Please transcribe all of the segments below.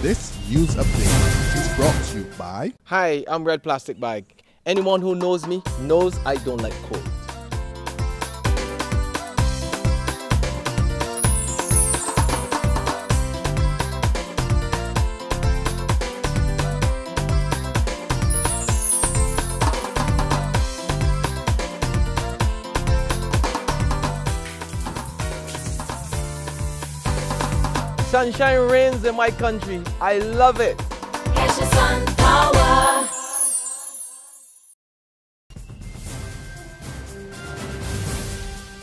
This news update is brought to you by... Hi, I'm Red Plastic Bag. Anyone who knows me knows I don't like cold. Sunshine reigns in my country. I love it. Get your sun power.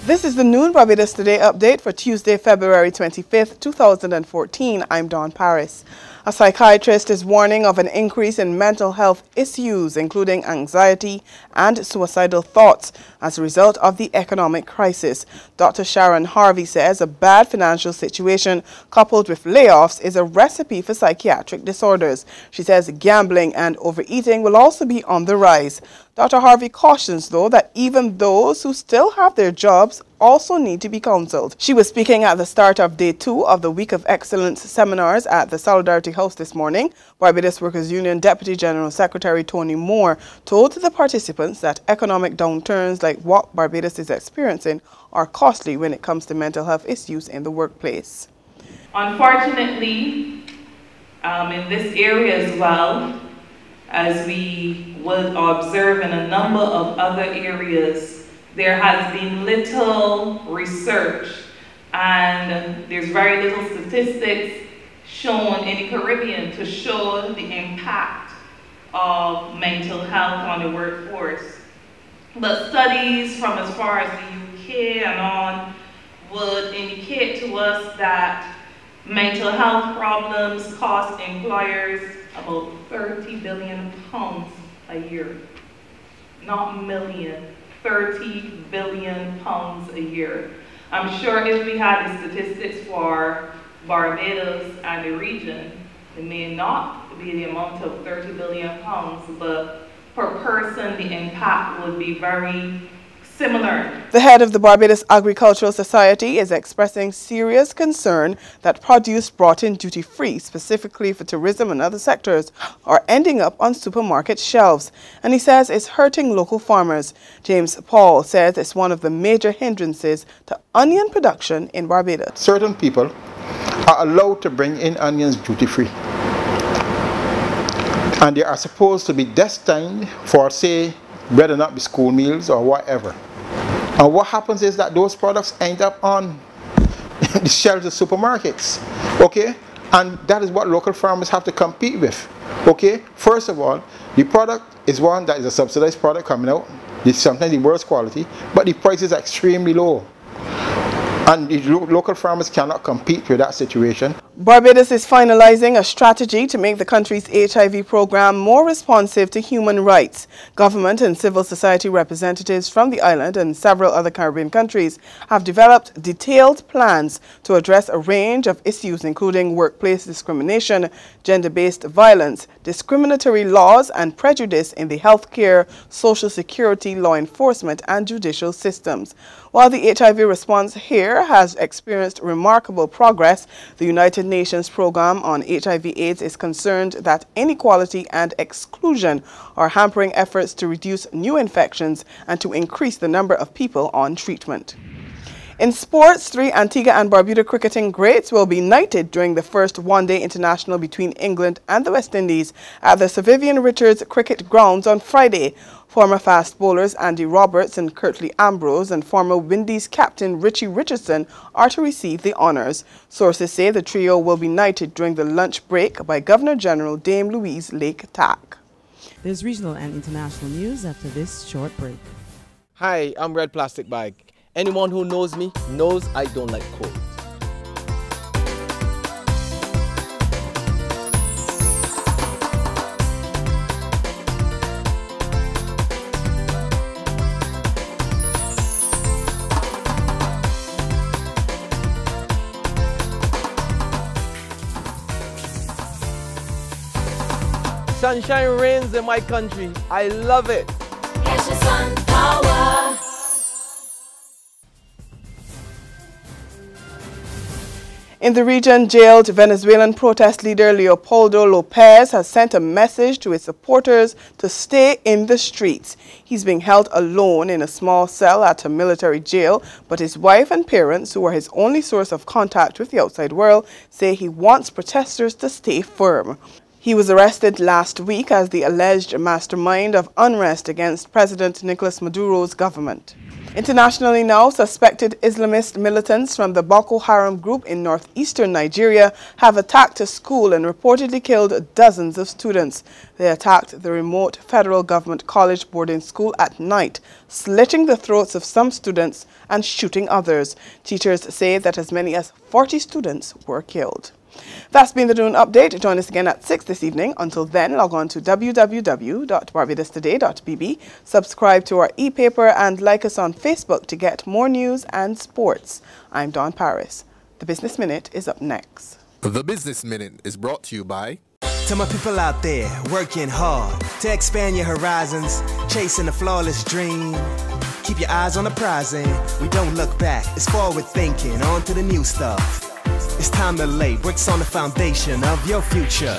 This is the Noon Barbados Today update for Tuesday, February 25th, 2014. I'm Dawn Paris. A psychiatrist is warning of an increase in mental health issues, including anxiety and suicidal thoughts, as a result of the economic crisis. Dr. Sharon Harvey says a bad financial situation coupled with layoffs is a recipe for psychiatric disorders. She says gambling and overeating will also be on the rise. Dr. Harvey cautions, though, that even those who still have their jobs also need to be counseled. She was speaking at the start of Day 2 of the Week of Excellence seminars at the Solidarity House this morning. Barbados Workers Union Deputy General Secretary Tony Moore told the participants that economic downturns like what Barbados is experiencing are costly when it comes to mental health issues in the workplace. Unfortunately, in this area as well, as we would observe in a number of other areas, there has been little research and there's very little statistics shown in the Caribbean to show the impact of mental health on the workforce. But studies from as far as the UK and on would indicate to us that mental health problems cost employers about £30 billion a year. Not million, 30 billion pounds a year. I'm sure if we had the statistics for Barbados and the region, it may not be the amount of 30 billion pounds, but per person the impact would be very similar. The head of the Barbados Agricultural Society is expressing serious concern that produce brought in duty-free, specifically for tourism and other sectors, are ending up on supermarket shelves. And he says it's hurting local farmers. James Paul says it's one of the major hindrances to onion production in Barbados. Certain people are allowed to bring in onions duty-free. And they are supposed to be destined for, say, whether or not be school meals or whatever. And what happens is that those products end up on the shelves of supermarkets, okay? And that is what local farmers have to compete with, okay? First of all, the product is one that is a subsidized product coming out. It's sometimes the worst quality, but the price is extremely low. And the local farmers cannot compete with that situation. Barbados is finalizing a strategy to make the country's HIV program more responsive to human rights. Government and civil society representatives from the island and several other Caribbean countries have developed detailed plans to address a range of issues, including workplace discrimination, gender-based violence, discriminatory laws and prejudice in the healthcare, social security, law enforcement and judicial systems. While the HIV response here has experienced remarkable progress, the United Nations Program on HIV/AIDS is concerned that inequality and exclusion are hampering efforts to reduce new infections and to increase the number of people on treatment. In sports, 3 Antigua and Barbuda cricketing greats will be knighted during the first one-day international between England and the West Indies at the Sir Vivian Richards Cricket Grounds on Friday. Former fast bowlers Andy Roberts and Curtly Ambrose and former Windies captain Richie Richardson are to receive the honours. Sources say the trio will be knighted during the lunch break by Governor-General Dame Louise Lake Tack. There's regional and international news after this short break. Hi, I'm Red Plastic Bag. Anyone who knows me knows I don't like cold. Sunshine reigns in my country. I love it. Get your sun power. In the region, jailed Venezuelan protest leader Leopoldo Lopez has sent a message to his supporters to stay in the streets. He's being held alone in a small cell at a military jail, but his wife and parents, who are his only source of contact with the outside world, say he wants protesters to stay firm. He was arrested last week as the alleged mastermind of unrest against President Nicolas Maduro's government. Internationally now, suspected Islamist militants from the Boko Haram group in northeastern Nigeria have attacked a school and reportedly killed dozens of students. They attacked the remote federal government college boarding school at night, slitting the throats of some students and shooting others. Teachers say that as many as 40 students were killed. That's been the Noon Update. Join us again at 6 this evening. Until then, log on to www.barbadostoday.bb, subscribe to our e-paper and like us on Facebook to get more news and sports. I'm Dawn Paris. The Business Minute is up next. The Business Minute is brought to you by... To my people out there working hard to expand your horizons, chasing a flawless dream. Keep your eyes on the prize and we don't look back. It's forward thinking, on to the new stuff. It's time to lay bricks on the foundation of your future.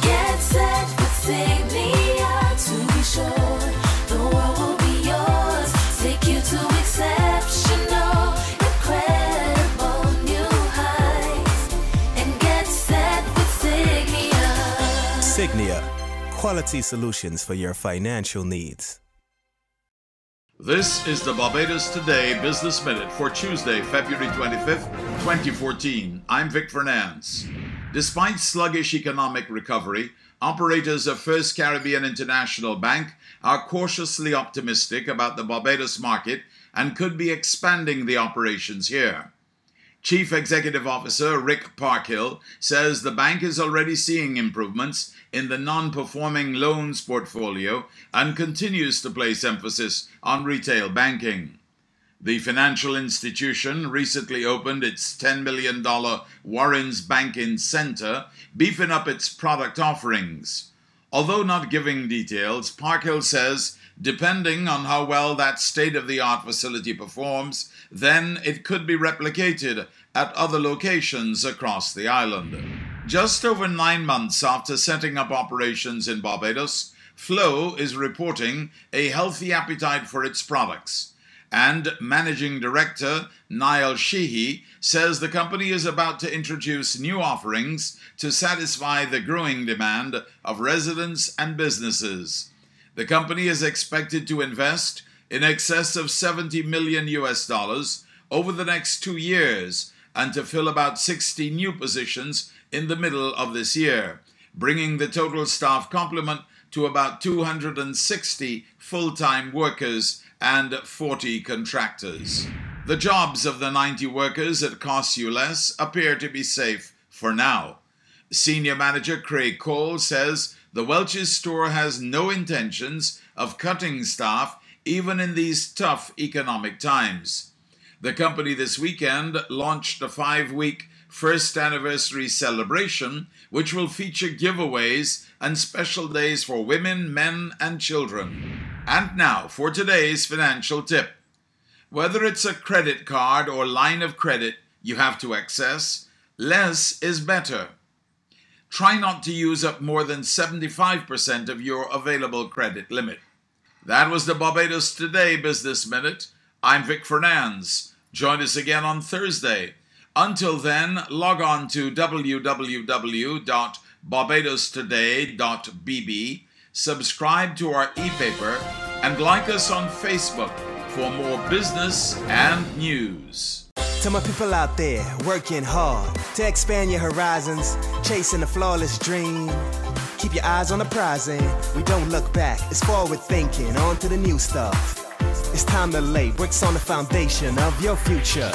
Get set with Signia to be sure the world will be yours. Take you to exceptional, incredible new heights. And get set with Signia. Signia, quality solutions for your financial needs. This is the Barbados Today Business Minute for Tuesday, February 25th, 2014. I'm Vic Fernandes. Despite sluggish economic recovery, operators of First Caribbean International Bank are cautiously optimistic about the Barbados market and could be expanding the operations here. Chief Executive Officer Rick Parkhill says the bank is already seeing improvements in the non-performing loans portfolio and continues to place emphasis on retail banking. The financial institution recently opened its $10 million Warrens Banking Center, beefing up its product offerings. Although not giving details, Parkhill says depending on how well that state-of-the-art facility performs, then it could be replicated at other locations across the island. Just over 9 months after setting up operations in Barbados, Flow is reporting a healthy appetite for its products, and Managing Director Niall Sheehy says the company is about to introduce new offerings to satisfy the growing demand of residents and businesses. The company is expected to invest in excess of $70 million over the next 2 years and to fill about 60 new positions in the middle of this year, bringing the total staff complement to about 260 full-time workers and 40 contractors. The jobs of the 90 workers at Costs You Less appear to be safe for now. Senior Manager Craig Cole says the Welch's store has no intentions of cutting staff even in these tough economic times. The company this weekend launched a 5-week first anniversary celebration, which will feature giveaways and special days for women, men, and children. And now for today's financial tip. Whether it's a credit card or line of credit you have to access, less is better. Try not to use up more than 75% of your available credit limit. That was the Barbados Today Business Minute. I'm Vic Fernandes. Join us again on Thursday. Until then, log on to www.barbadostoday.bb, subscribe to our e-paper, and like us on Facebook for more business and news. To my people out there working hard to expand your horizons, chasing a flawless dream. Keep your eyes on the prize and we don't look back. It's forward thinking, on to the new stuff. It's time to lay bricks on the foundation of your future.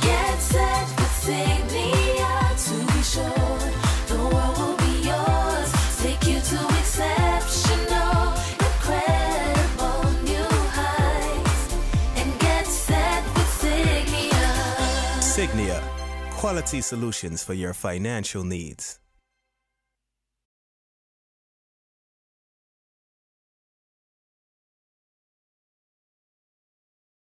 Get set with Signia to be sure the world will be yours. Take you to exceptional, incredible new heights. And get set with Signia. Signia, quality solutions for your financial needs.